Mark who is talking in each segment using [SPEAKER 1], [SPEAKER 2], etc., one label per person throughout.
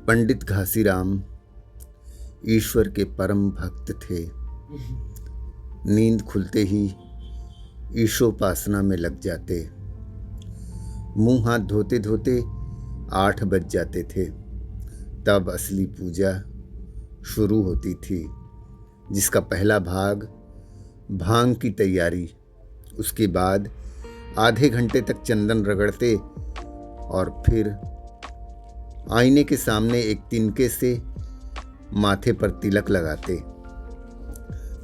[SPEAKER 1] पंडित घासीराम ईश्वर के परम भक्त थे। नींद खुलते ही ईशोपासना में लग जाते। मुंह हाथ धोते धोते 8 बज जाते थे। तब असली पूजा शुरू होती थी, जिसका पहला भाग भांग की तैयारी। उसके बाद आधे घंटे तक चंदन रगड़ते और फिर आईने के सामने एक तिनके से माथे पर तिलक लगाते।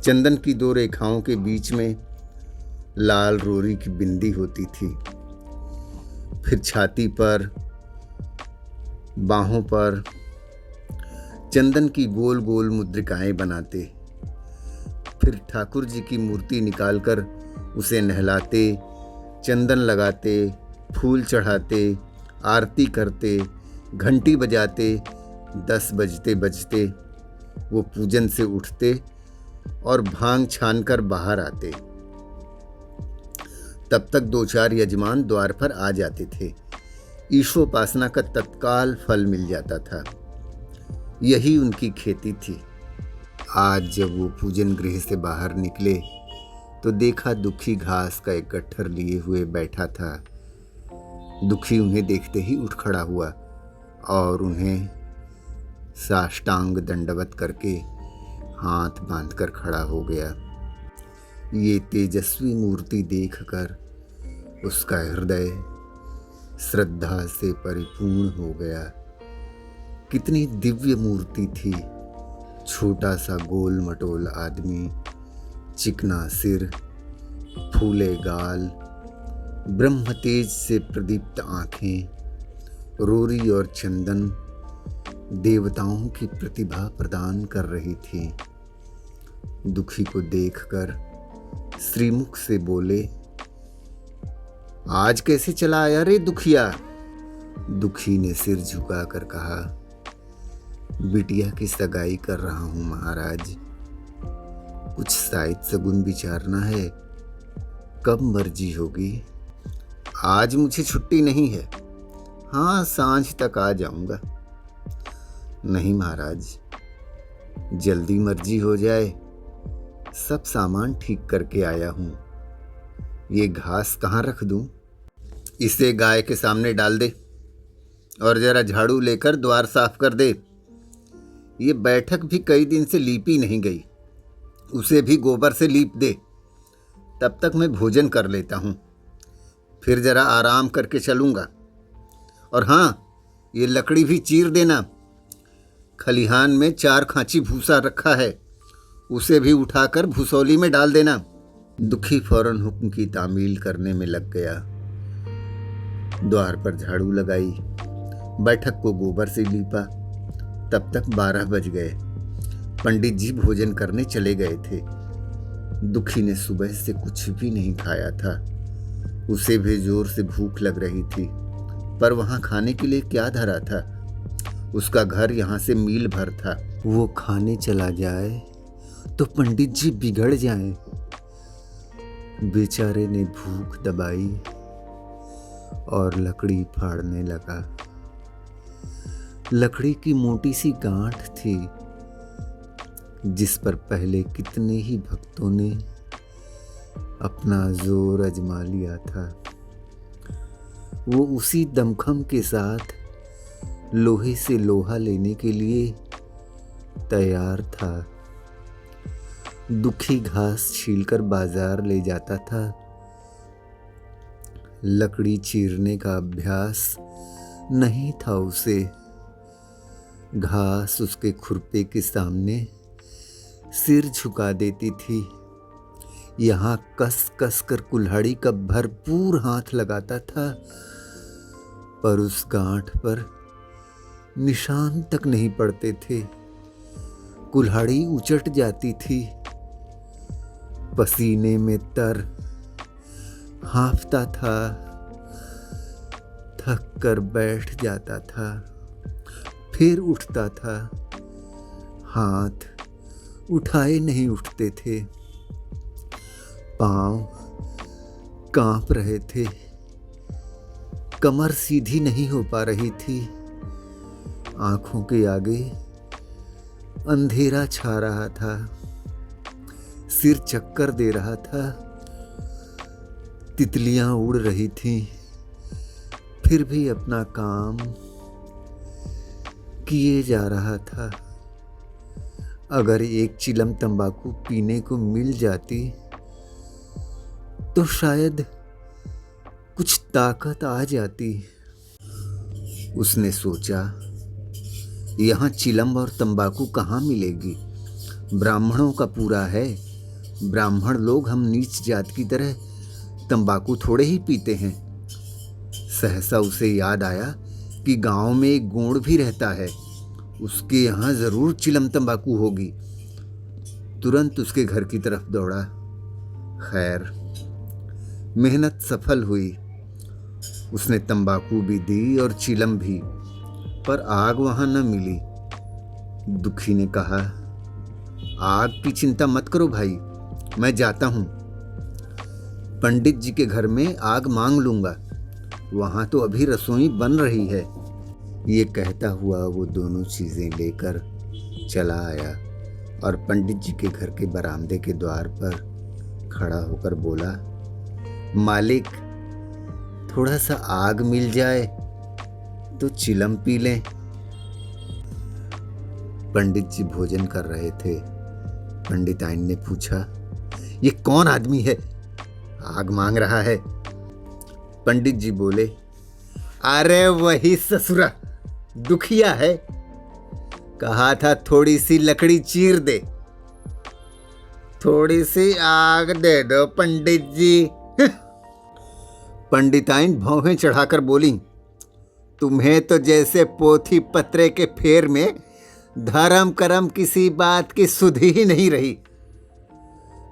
[SPEAKER 1] चंदन की 2 रेखाओं के बीच में लाल रोरी की बिंदी होती थी। फिर छाती पर, बाहों पर चंदन की गोल गोल मुद्रिकाएं बनाते। फिर ठाकुर जी की मूर्ति निकालकर उसे नहलाते, चंदन लगाते, फूल चढ़ाते, आरती करते, घंटी बजाते। 10 बजते बजते वो पूजन से उठते और भांग छानकर बाहर आते। तब तक 2-4 यजमान द्वार पर आ जाते थे। ईशोपासना का तत्काल फल मिल जाता था। यही उनकी खेती थी। आज जब वो पूजन गृह से बाहर निकले तो देखा दुखी घास का एक गट्ठर लिए हुए बैठा था। दुखी उन्हें देखते ही उठ खड़ा हुआ और उन्हें साष्टांग दंडवत करके हाथ बांधकर खड़ा हो गया। ये तेजस्वी मूर्ति देखकर उसका हृदय श्रद्धा से परिपूर्ण हो गया। कितनी दिव्य मूर्ति थी। छोटा सा गोल मटोल आदमी, चिकना सिर, फूले गाल, ब्रह्म तेज से प्रदीप्त आंखें, रोरी और चंदन देवताओं की प्रतिभा प्रदान कर रही थी। दुखी को देखकर श्रीमुख से बोले, आज कैसे चला आया रे दुखिया? दुखी ने सिर झुकाकर कहा, बिटिया की सगाई कर रहा हूं महाराज। कुछ शायद सगुन विचारना है। कब मर्जी होगी? आज मुझे छुट्टी नहीं है। हाँ, सांझ तक आ जाऊंगा। नहीं महाराज, जल्दी मर्जी हो जाए। सब सामान ठीक करके आया हूं। ये घास कहाँ रख दूं? इसे गाय के सामने डाल दे और जरा झाड़ू लेकर द्वार साफ कर दे। ये बैठक भी कई दिन से लीपी नहीं गई, उसे भी गोबर से लीप दे। तब तक मैं भोजन कर लेता हूं, फिर जरा आराम करके चलूंगा। और हाँ, ये लकड़ी भी चीर देना। खलिहान में 4 खांची भूसा रखा है, उसे भी उठाकर भूसौली में डाल देना। दुखी फौरन हुक्म की तामील करने में लग गया। द्वार पर झाड़ू लगाई, बैठक को गोबर से लीपा। तब तक 12 बज गए। पंडित जी भोजन करने चले गए थे। दुखी ने सुबह से कुछ भी नहीं खाया था। उसे भी जोर से भूख लग रही थी, पर वहां खाने के लिए क्या धरा था? उसका घर यहां से मील भर था। वो खाने चला जाए तो पंडित जी बिगड़ जाएं। बेचारे ने भूख दबाई और लकड़ी फाड़ने लगा। लकड़ी की मोटी सी गांठ थी, जिस पर पहले कितने ही भक्तों ने अपना जोर आजमा लिया था। वो उसी दमखम के साथ लोहे से लोहा लेने के लिए तैयार था। दुखी घास छीलकर बाजार ले जाता था। लकड़ी चीरने का अभ्यास नहीं था उसे। घास उसके खुरपे के सामने सिर झुका देती थी। यहाँ कस कस कर कुल्हाड़ी का भरपूर हाथ लगाता था, पर उस गांठ पर निशान तक नहीं पड़ते थे। कुल्हाड़ी उचट जाती थी। पसीने में तर हांफता था, थक कर बैठ जाता था, फिर उठता था। हाथ उठाए नहीं उठते थे। पांव कांप रहे थे। कमर सीधी नहीं हो पा रही थी। आंखों के आगे अंधेरा छा रहा था, सिर चक्कर दे रहा था, तितलियां उड़ रही थीं, फिर भी अपना काम किए जा रहा था। अगर एक चिलम तंबाकू पीने को मिल जाती तो शायद कुछ ताकत आ जाती। उसने सोचा, यहाँ चिलम और तंबाकू कहाँ मिलेगी? ब्राह्मणों का पूरा है। ब्राह्मण लोग हम नीच जात की तरह तंबाकू थोड़े ही पीते हैं। सहसा उसे याद आया कि गांव में एक गोंड भी रहता है, उसके यहाँ जरूर चिलम तंबाकू होगी। तुरंत उसके घर की तरफ दौड़ा। खैर, मेहनत सफल हुई। उसने तंबाकू भी दी और चिलम भी, पर आग वहां न मिली। दुखी ने कहा, आग की चिंता मत करो भाई, मैं जाता हूं। पंडित जी के घर में आग मांग लूंगा, वहां तो अभी रसोई बन रही है। ये कहता हुआ वो दोनों चीजें लेकर चला आया और पंडित जी के घर के बरामदे के द्वार पर खड़ा होकर बोला, मालिक, थोड़ा सा आग मिल जाए तो चिलम पी लें। पंडित जी भोजन कर रहे थे। पंडिताइन ने पूछा, ये कौन आदमी है, आग मांग रहा है? पंडित जी बोले, अरे वही ससुरा, दुखिया है। कहा था थोड़ी सी लकड़ी चीर दे, थोड़ी सी आग दे दो पंडित जी। पंडिताइन भौहें चढ़ाकर बोली, तुम्हें तो जैसे पोथी पत्रे के फेर में धर्म करम किसी बात की सुध ही नहीं रही।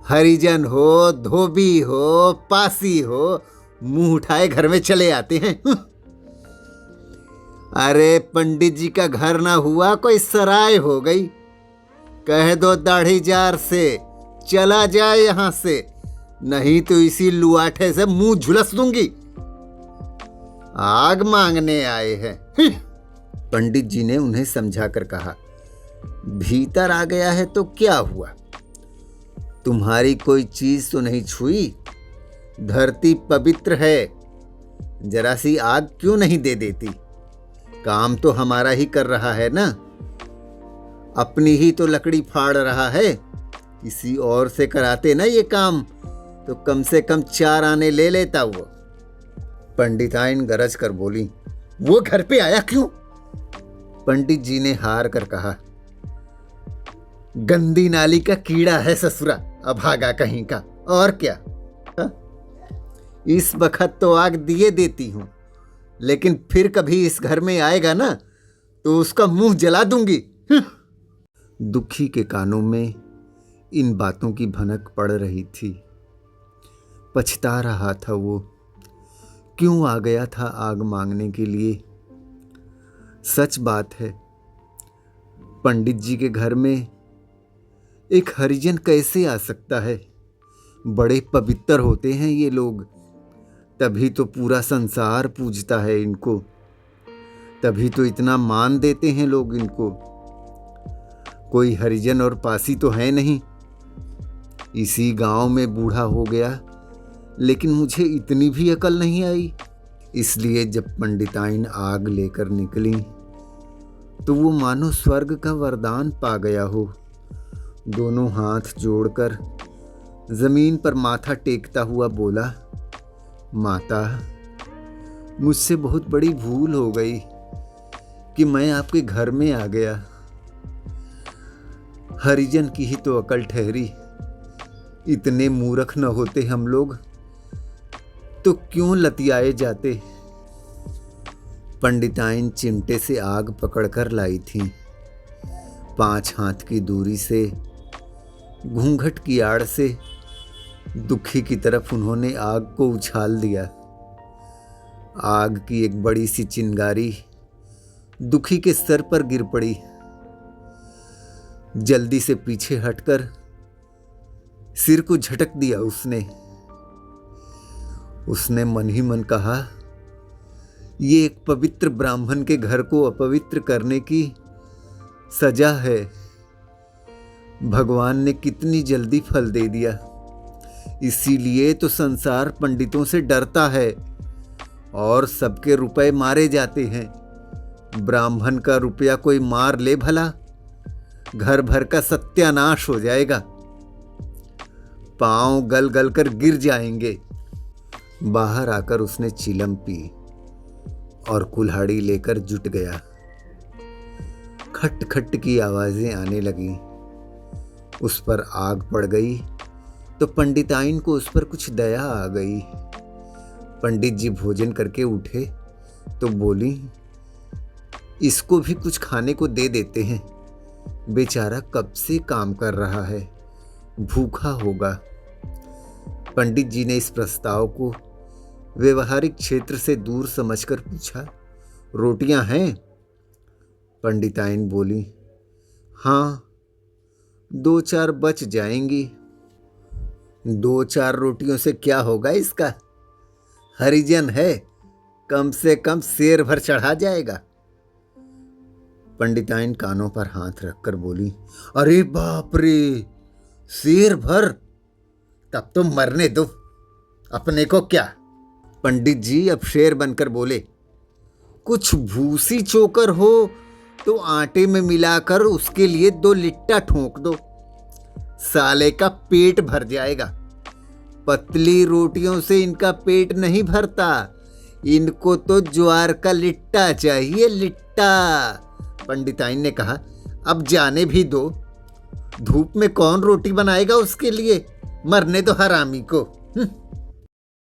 [SPEAKER 1] हरिजन हो, धोबी हो, पासी हो, मुंह उठाए घर में चले आते हैं। अरे पंडित जी का घर ना हुआ कोई सराय हो गई। कह दो दाढ़ी जार से चला जाए यहां से, नहीं तो इसी लुआठे से मुंह झुलस दूंगी। आग मांगने आए हैं। पंडित जी ने उन्हें समझाकर कहा, भीतर आ गया है तो क्या हुआ, तुम्हारी कोई चीज तो नहीं छुई। धरती पवित्र है, जरा सी आग क्यों नहीं दे देती? काम तो हमारा ही कर रहा है ना, अपनी ही तो लकड़ी फाड़ रहा है। किसी और से कराते ना ये काम तो कम से कम 4 आने ले लेता वो। पंडिताइन गरज कर बोली, वो घर पे आया क्यों? पंडित जी ने हार कर कहा, गंदी नाली का कीड़ा है ससुरा, अभागा कहीं का, और क्या। इस वक्त तो आग दिए देती हूं, लेकिन फिर कभी इस घर में आएगा ना तो उसका मुंह जला दूंगी। दुखी के कानों में इन बातों की भनक पड़ रही थी। पछता रहा था वो, क्यों आ गया था आग मांगने के लिए। सच बात है, पंडित जी के घर में एक हरिजन कैसे आ सकता है? बड़े पवित्र होते हैं ये लोग, तभी तो पूरा संसार पूजता है इनको, तभी तो इतना मान देते हैं लोग इनको। कोई हरिजन और पासी तो है नहीं। इसी गांव में बूढ़ा हो गया, लेकिन मुझे इतनी भी अकल नहीं आई। इसलिए जब पंडिताइन आग लेकर निकली तो वो मानो स्वर्ग का वरदान पा गया हो। दोनों हाथ जोड़कर जमीन पर माथा टेकता हुआ बोला, माता, मुझसे बहुत बड़ी भूल हो गई कि मैं आपके घर में आ गया। हरिजन की ही तो अकल ठहरी, इतने मूर्ख न होते हम लोग तो क्यों लतियाए जाते। पंडिताइन चिमटे से आग पकड़कर लाई थी। 5 हाथ की दूरी से, घूंघट की आड़ से दुखी की तरफ उन्होंने आग को उछाल दिया। आग की एक बड़ी सी चिंगारी दुखी के सर पर गिर पड़ी। जल्दी से पीछे हटकर सिर को झटक दिया उसने मन ही मन कहा, ये एक पवित्र ब्राह्मण के घर को अपवित्र करने की सजा है। भगवान ने कितनी जल्दी फल दे दिया। इसीलिए तो संसार पंडितों से डरता है और सबके रुपए मारे जाते हैं। ब्राह्मण का रुपया कोई मार ले भला, घर भर का सत्यानाश हो जाएगा, पांव गल गल कर गिर जाएंगे। बाहर आकर उसने चिलम पी और कुल्हाड़ी लेकर जुट गया। खट खट की आवाजें आने लगी। उस पर आग पड़ गई तो पंडिताइन को उस पर कुछ दया आ गई। पंडित जी भोजन करके उठे तो बोली, इसको भी कुछ खाने को दे देते हैं, बेचारा कब से काम कर रहा है, भूखा होगा। पंडित जी ने इस प्रस्ताव को व्यवहारिक क्षेत्र से दूर समझकर पूछा, रोटियां हैं? पंडिताइन बोली, हाँ 2-4 बच जाएंगी। 2-4 रोटियों से क्या होगा इसका, हरिजन है, कम से कम शेर भर चढ़ा जाएगा। पंडिताइन कानों पर हाथ रखकर बोली, अरे बाप रे, शेर भर? तब तो मरने दो, अपने को क्या। पंडित जी अब शेर बनकर बोले, कुछ भूसी चोकर हो तो आटे में मिलाकर उसके लिए 2 लिट्टा ठोक दो, साले का पेट भर जाएगा। पतली रोटियों से इनका पेट नहीं भरता, इनको तो ज्वार का लिट्टा चाहिए, लिट्टा। पंडिताइन ने कहा, अब जाने भी दो, धूप में कौन रोटी बनाएगा उसके लिए, मरने दो हरामी को।